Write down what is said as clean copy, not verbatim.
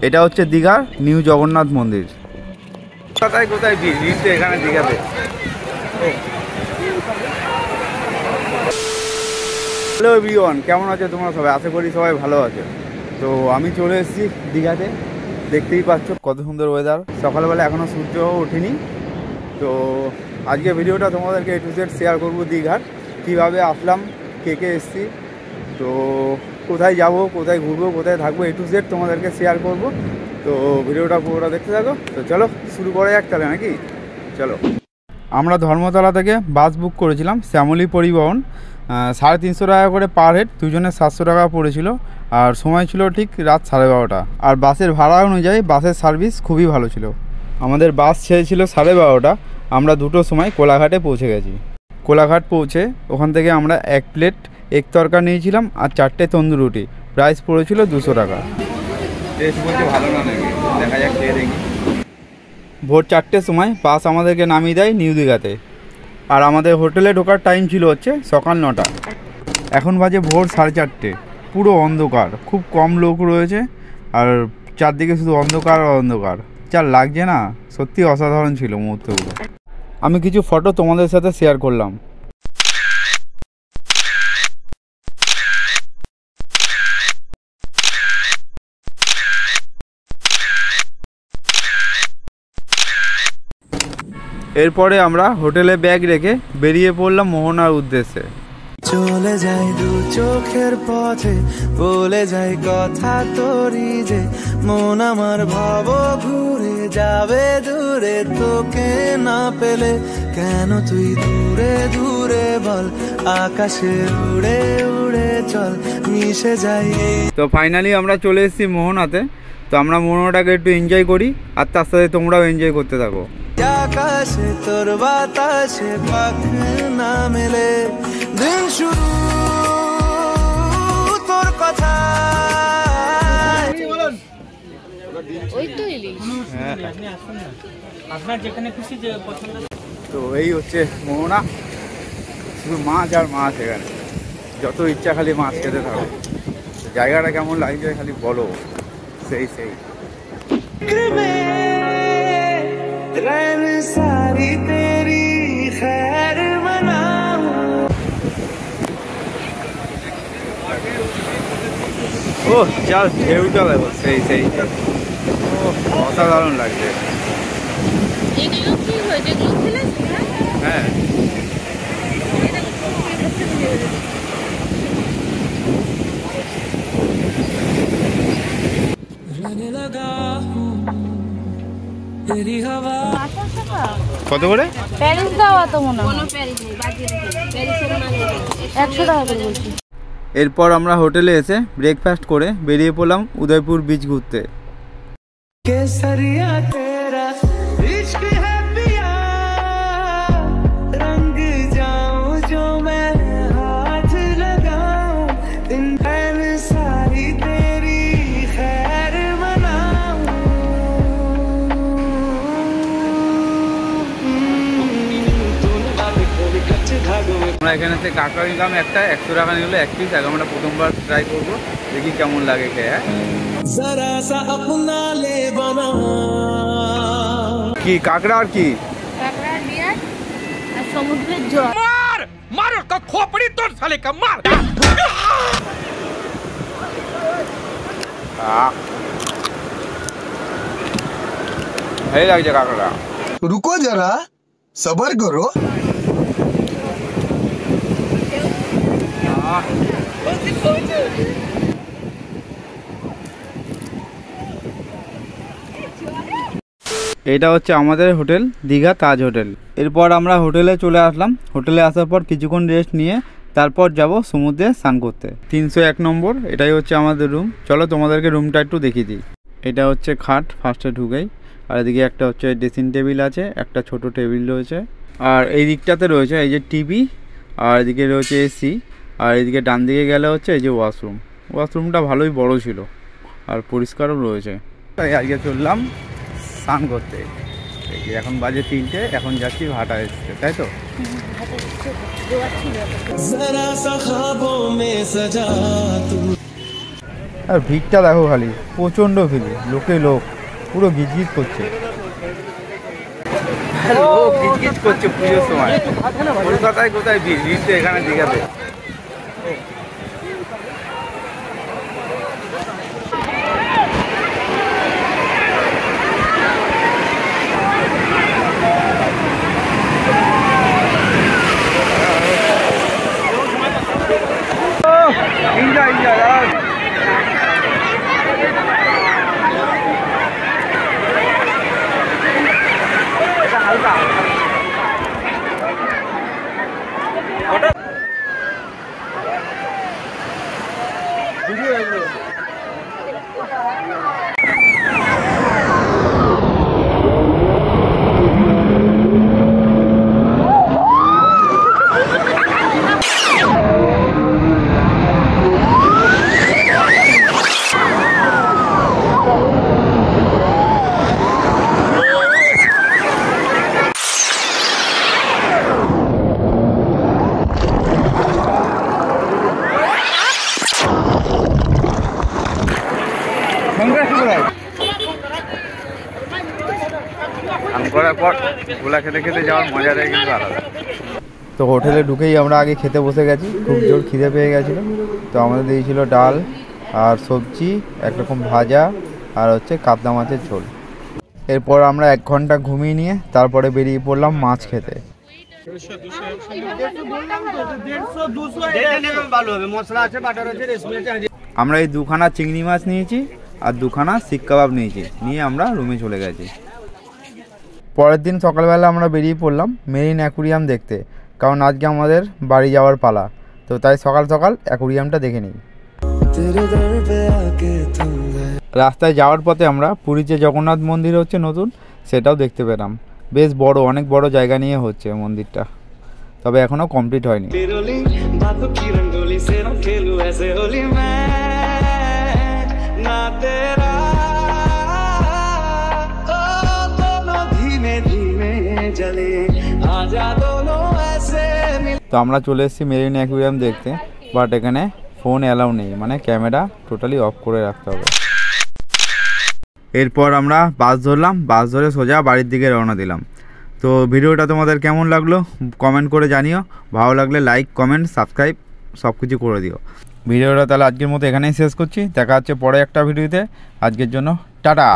এটা হচ্ছে দীঘার নিউ জগন্নাথ মন্দির। কোথায় কোথায় ভিড় এখানে দীঘাতে। হ্যালো এভরিওয়ান, কেমন আছো তোমরা সবাই? আশা করি সবাই ভালো আছে। তো আমি চলে এসেছি দীঘাতে, দেখতেই পাচ্ছ কত সুন্দর ওয়েদার। সকালবেলা এখনও সূর্য ওঠেনি। তো আজকে ভিডিওটা তোমাদেরকে A to Z শেয়ার করবো দীঘার, কীভাবে আসলাম, কে কে এসেছি, তো কোথায় যাব, কোথায় ঘুরবো, কোথায় থাকবো, A to Z তোমাদেরকে শেয়ার করব। তো ভিডিওটা পুরোটা দেখতে থাকো। তো চলো শুরু করা যাক তাহলে, নাকি? চলো। আমরা ধর্মতলা থেকে বাস বুক করেছিলাম শ্যামলী পরিবহন, 350 টাকা করে পার হেড, দুজনের 700 টাকা পড়েছিল। আর সময় ছিল ঠিক রাত 12:30। আর বাসের ভাড়া অনুযায়ী বাসের সার্ভিস খুবই ভালো ছিল। আমাদের বাস ছেড়েছিল 12:30। আমরা 2টোর সময় কোলাঘাটে পৌঁছে গেছি। কোলাঘাট পৌঁছে ওখান থেকে আমরা 1 প্লেট এগ তরকা নিয়েছিলাম আর 4টে তন্দুর রুটি। প্রাইস পড়েছিল 200 টাকা। ভালো না নাকি, দেখা যাক খেয়ে দেখি। ভোর 4টের সময় বাস আমাদেরকে নামিয়ে দেয় নিউ দীঘাতে। আর আমাদের হোটেলে ঢোকার টাইম ছিল হচ্ছে সকাল 9টা। এখন বাজে ভোর 4:30। পুরো অন্ধকার, খুব কম লোক রয়েছে, আর চারদিকে শুধু অন্ধকার আর অন্ধকার। যা লাগছে না, সত্যি অসাধারণ ছিল মুহূর্তগুলো। আমি কিছু ফটো তোমাদের সাথে শেয়ার করলাম। এরপরে আমরা হোটেলে ব্যাগ রেখে বেরিয়ে পড়লাম মোহনার উদ্দেশ্যে। চলে যাই দু চোখের পথে, বলে যাই কথা তোরি যে, মন আমার ভাব ঘুরে যাবে দূরে, তোকে না পেলে কেন তুই দূরে দূরে বল, আকাশে উড়ে উড়ে চল, মিশে যাই। তো ফাইনালি আমরা চলে এসেছি মোহনাতে। তো আমরা মোহনাটাকে একটু এনজয় করি, আর তার সাথে তোমরাও এনজয় করতে থাকো। আকাশে তোর বাতাসে পাখ না মেলে, দিন শুরু তোর কথা। তো এই হচ্ছে মোহনা, শুধু মাছ আর মাছ। এখানে যত ইচ্ছা খালি মাছ খেতে থাকো। জায়গাটা কেমন লাগছে খালি বলো। সেই सारी तेरी खैर मनाऊं। ও চল ঢেউটা দেখো, সেই অসাধারণ লাগছে। হ্যাঁ, কত করে? প্যারিস দাওয়া তো মনে হয় 100 টাকা করে বলছি। এরপর আমরা হোটেলে এসে ব্রেকফাস্ট করে বেরিয়ে পড়লাম উদয়পুর বিচ ঘুরতে। केसरिया तेरा इश्क है पिया, रंग जाऊं जो मैं हाथ लगाऊं, दिन भर सारी तेरी खैर मनाऊं। আমরা এখানে থেকে কাঁকড়া নিলাম একটা, 100 টাকা নিল 1 পিস। আগে আমরা প্রথমবার ট্রাই করবো, দেখি কেমন লাগে খেয়ে। जरा सा अपना ले बना। কি কাঁকড়া আর কি? কাঁকড়া বিয়ার আর সমুদ্রের জল। मारो का खोपड़ी तोड़ साले का मार। ভালো লাগছে কাঁকড়া। रुको जरा सबर करो। এটা হচ্ছে আমাদের হোটেল দীঘা তাজ হোটেল। এরপর আমরা হোটেলে চলে আসলাম। হোটেলে আসার পর কিছুক্ষণ রেস্ট নিয়ে তারপর যাব সমুদ্রে স্নান করতে। 301 নম্বর, এটাই হচ্ছে আমাদের রুম। চলো তোমাদেরকে রুমটা একটু দেখিয়ে দিই। এটা হচ্ছে খাট ফার্স্টে ঢুকেই, আর এদিকে একটা হচ্ছে ড্রেসিং টেবিল আছে, একটা ছোট টেবিল রয়েছে, আর এই দিকটাতে রয়েছে এই যে টিভি, আর এদিকে রয়েছে এসি, আর এদিকে ডান দিকে গেলে হচ্ছে এই যে ওয়াশরুম। ওয়াশরুমটা ভালোই বড় ছিল আর পরিষ্কারও রয়েছে। তাই আজকে চললাম স্নান করতে। এই যে এখন বাজে 3টে, এখন যাচ্ছি ভাটা এসছে, তাই তো? আর ভিড়টা দেখো খালি, প্রচণ্ড ভিড়, লোকে লোক পুরো গিজগিজ করছে, লোক গিজগিজ করছে পুজোর সময়। কলকাতায় কোথায় ভিড়, ভিড় তো এখানে দীঘাতে। Enjoy, enjoy, করার পর গোলা খেতে খেতে যাওয়ার মজাটাই কিন্তু আলাদা। তো হোটেলে ঢুকেই আমরা আগে খেতে বসে গেছি, খুব জোর খিদে পেয়ে গেছিলো। তো আমাদের দিয়েছিল ডাল আর সবজি, একরকম ভাজা আর হচ্ছে কাতলা মাছের ঝোল। এরপর আমরা 1 ঘন্টা ঘুমিয়ে নিয়ে তারপরে বেরিয়ে পড়লাম মাছ খেতে। আমরা এই 2খানা চিংড়ি মাছ নিয়েছি আর 2খানা শিক কাবাব নিয়েছি, নিয়ে আমরা রুমে চলে গেছি। পরের দিন সকালবেলা আমরা বেরিয়ে পড়লাম মেরিন অ্যাকুরিয়াম দেখতে, কারণ আজকে আমাদের বাড়ি যাওয়ার পালা। তো তাই সকাল সকাল অ্যাকুরিয়ামটা দেখে নিই। রাস্তায় যাওয়ার পথে আমরা পুরীর যে জগন্নাথ মন্দির হচ্ছে নতুন, সেটাও দেখতে পেলাম। বেশ বড়, অনেক বড় জায়গা নিয়ে হচ্ছে মন্দিরটা, তবে এখনও কমপ্লিট হয়নি। তো আমরা চলে এসেছি মেরিন অ্যাকুরিয়াম দেখতে, বাট এখানে ফোন অ্যালাউ নেই, মানে ক্যামেরা টোটালি অফ করে রাখতে হবে। এরপর আমরা বাস ধরলাম, বাস ধরে সোজা বাড়ির দিকে রওনা দিলাম। তো ভিডিওটা তোমাদের কেমন লাগলো কমেন্ট করে জানিও, ভালো লাগলে লাইক, কমেন্ট, সাবস্ক্রাইব সব কিছু করে দিও। ভিডিওটা তাহলে আজকের মতো এখানেই শেষ করছি, দেখা হচ্ছে পরে একটা ভিডিওতে। আজকের জন্য টাটা।